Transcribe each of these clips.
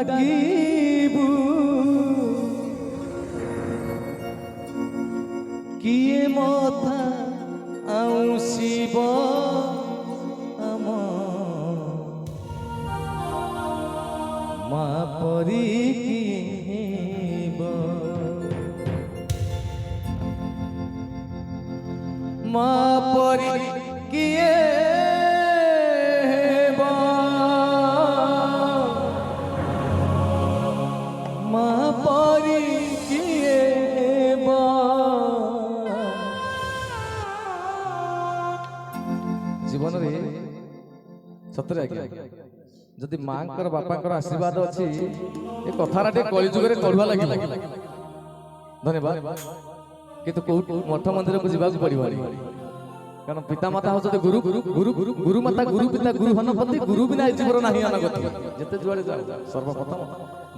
ডাকিবু কিয়ে মথা আউসিব আম মা পরি কিব মা পরি কিয়ে মা পরি কিয়ে জীবନରେ সତରେ আଜ୍ଞା যদি ମାଙ୍କର ବାପାଙ୍କର ଆଶୀର୍ବାଦ ଅଛି ଏ କଥାଟା ଟିକେ କଳିଯୁଗରେ କଢୁଆ ଲାଗିଲା ଧନ୍ୟବାଦ କିନ୍ତୁ କୋଉ ମଠ ମନ୍ଦିରକୁ ଯିବାକୁ ପଡିବନି କାରଣ ପିତାମାତା ହଉଛନ୍ତି ଗୁରୁ ଗୁରୁ ଗୁରୁ ଗୁରୁ ଗୁରୁ ମାତା ଗୁରୁ ପିତା ଗୁରୁ ହନପତି ଗୁରୁ ବିନା ଏ ଜୀବନ ନାହିଁ ଅନଗତି ଯେତେ ଯୁଆଡେ ଯାଉ ସର୍ବପ୍ରଥମ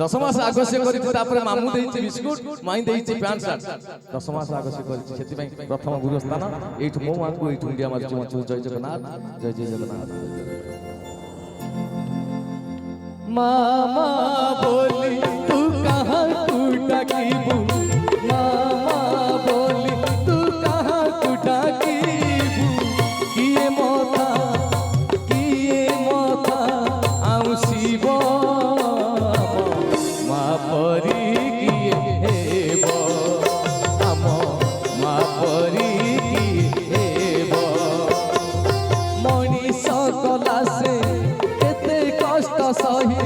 10 ମାସ ଆଗସ୍ୟ କରିଛି ତାପରେ ମାମୁ ଦେଇଛି ବିସ୍କୁଟ ମାଇଁ ଦେଇଛି ପ୍ୟାଣ୍ଟ ସାର୍ଟ 10 ମାସ ଆଗସ୍ୟ କରିଛି ସେଥିପାଇଁ ପ୍ରଥମ ଗୁରୁ ସ୍ଥାନ ଏଇଠୁ ମୋ ମାଙ୍କୁ ଏଇଠୁ ଇଣ୍ଡିଆ ମାରୁଛି ମଞ୍ଚ ଜୟ ଜଗନ୍ନାଥ ଜୟ ଜୟ ଜଗନ୍ନାଥ ମାମା ବୋଲି ତୁ କାହାକୁ ଡାକିବୁ ମାମା ବୋଲି ତୁ କାହାକୁ ଡାକିବୁ କିଏ ମଥା ଆଉସିବ ମା ପରି କିଏ ହେବ ଆମ ମା ପରି କିଏ ହେବ ମଣିଷ କଲା ସେ କେତେ କଷ୍ଟ ସହି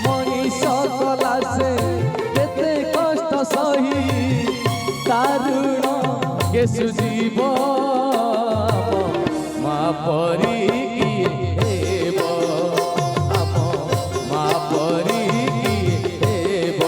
ମଣିଷ କଲା ସେ କେତେ କଷ୍ଟ ସହି ତାରୁଣ କେ ସୁଯିବ ମା ପରି କିଏ ହେବ ଆମ ମା ପରି କିଏ ହେବ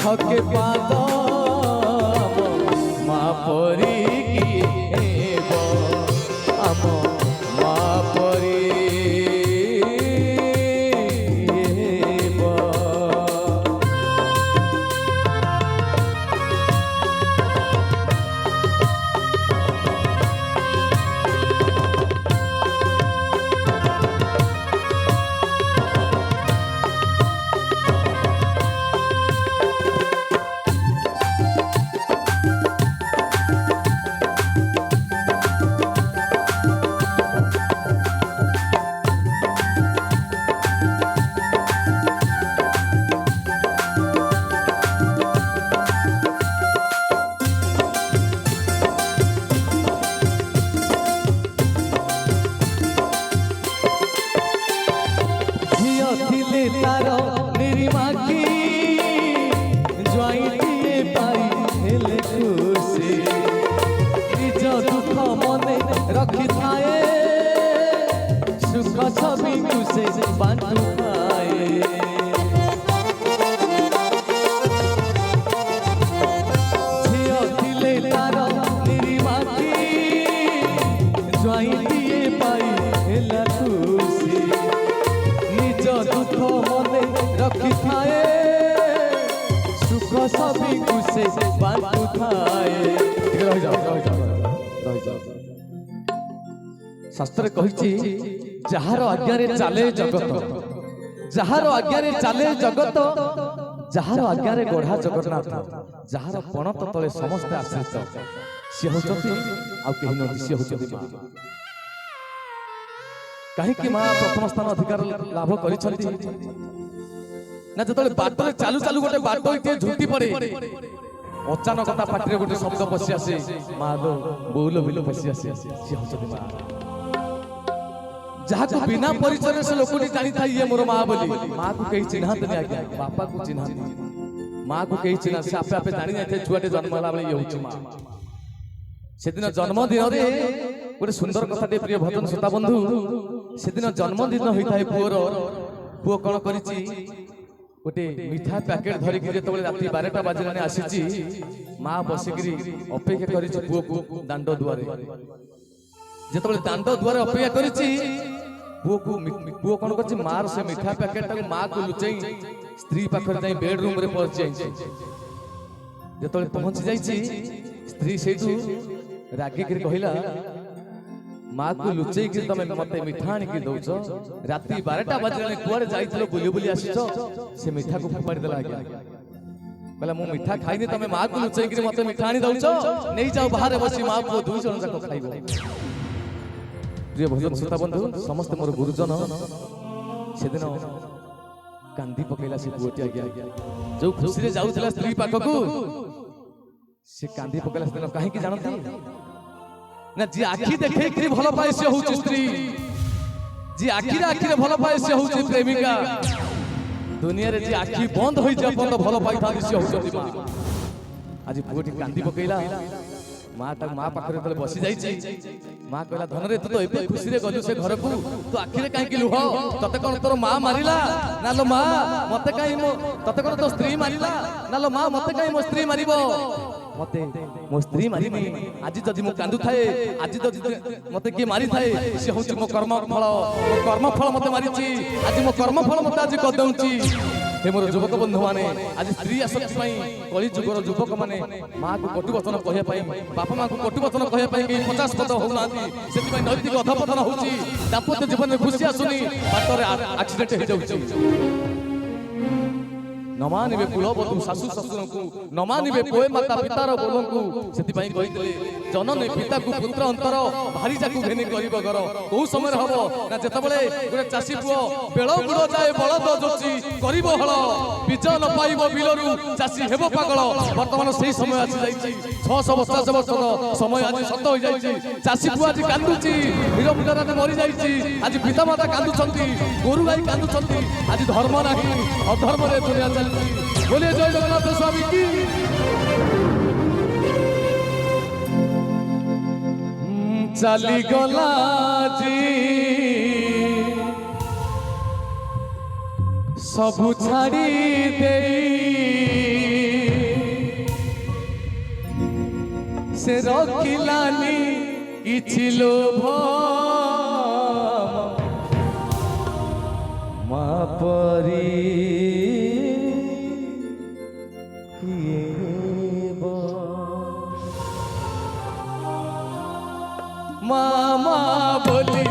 হকে পাদ মা পরি কিয়ে ହେବ ଆମ মা পরি ହେବ बांटू थाए रही जाओ शास्त्र कहिछि जहार आज्ञारे चाले जगत जहार आज्ञारे चाले जगत जहार आज्ञारे गढ़ा जगन्नाथ जहार पणत तले समस्त आश्रित सी होचती आ केहि नदी सी होचती मां कहीं माँ प्रथम स्थान अधिकार लाभ करिछंती ना जतले बाटरे चालू चालू गोटे बाटो इते झुंटी पड़े अचानक ता पाटरे गोटे शब्द पसी आसे मां लो बोलो बिलो पसी आसे सी होचती मां जहा को बिना परिचय से लोकटी जानी था ये मोर मां बोली मां को कहीं चिन्हात नहीं आज्ञा बापा को चिन्हात मां को कहीं चिन्हा से आपे आपे जानी जाते छुआटे जन्म होला बेले ये होची मां सेदिन जन्मदिन रे गोटे सुंदर कथाटे प्रिय भजन श्रोता बंधु सेदिन जन्मदिन होइथाय पुअर पुओ कोन करिछि गोटे मिठा पैकेट धरिकी जेतबेले राति 12टा बाजिलाने आसीछि मां बसिकरी अपेक्षा करिछि पुओ को दांडो दुआरे जेतबेले दांडो दुआरे अपेक्षा करिछि पुओ कोन करछि मार से मिठा पैकेट टाको मां को लुचई स्त्री पाखर जाई बेडरूम रे पहुंच जाई जेतबेले पहुंच जाईछि स्त्री सेठू रागी कर कहिला मां को लुचई कि तमे मते मिठा आनी कि दउछ राति 12टा बजले कुआरे जाइतलो बुली बुली आसीछो से मिठा को फपाड़ी देला आज्ञा कहला मु मिठा खाइनी तमे मां को लुचई कि मते मिठा आनी दउछ नै जाओ बाहर बसी मां को दुई जन जाको खाइबो प्रिय भजन श्रोता बंधु समस्त मोर गुरुजन सेदिन कांदी पकेला से पुओटी आज्ञा जो खुशी रे जाउतला स्त्री पाखकू से कांदी पकेला सेदिन काहे कि जानती ना जी आखी देखे कि भल पाए से होची स्त्री जी आखिरे भल पाए से होची प्रेमिका दुनिया रे जी आखी बंद होई जे बंद भल पाई था से होची मां आज पुओटी कांदी पकेला माँ पाखरे तले बसी जाइछि माँ कहला धन रे तू तो एबे खुशी रे गलु से घर को तू आखिरे काहे कि लुह तते कोन तोर माँ मारिला ना लो माँ मते काहे मो तते कोन तो स्त्री मारिला ना लो माँ मते काहे मो स्त्री मारिबो मते मो स्त्री मारिनी आज जदि मो कांदु थाए आज जदि मते के मारि थाए से होछि मो कर्म फल मते मारिछि आज मो कर्म फल मते आज क दउछि हे मोर युवक बंधु माने आज स्त्री आसक्ति पई कली जुगर युवक माने मां को कटु वचन कहया पई बापा मां को कटु वचन कहया पई के 50 पद होउनांती सेति पई नैतिक अधपतन होउची दाम्पत्य जीवन में खुशी आसुनी बाटरे एक्सीडेंट हे जाउची न मानिबे कुलवधू सासु ससुर को न मानिबे पोए माता पितार बोलन को सेति पई कहितले जननी पिता को पुत्र अंतर भारी जाकु घेनी गरीब घर को समय हबो ना जेतबेले गोटे चासी पुओ बेळ गुड़ जाए बळद जोची करिब हळ बीज न पाइबो बिलरु चासी हेबो पागल वर्तमान सेही समय आसी जाईची 650 वर्षर समय आज सत होई जाईची चासी पुओ आज कांदुची हीरोमुंडारा मरि जाईची आज पिता माता कांदुछंती गोरु गाई कांदुछंती आज धर्म नाही अधर्म रे दुनिया चल बोलिए जय जगन्नाथ स्वामी की चली गला जी सबु छाड़ी दे से रखिलानी किछि लोभ मा परी मामा बोली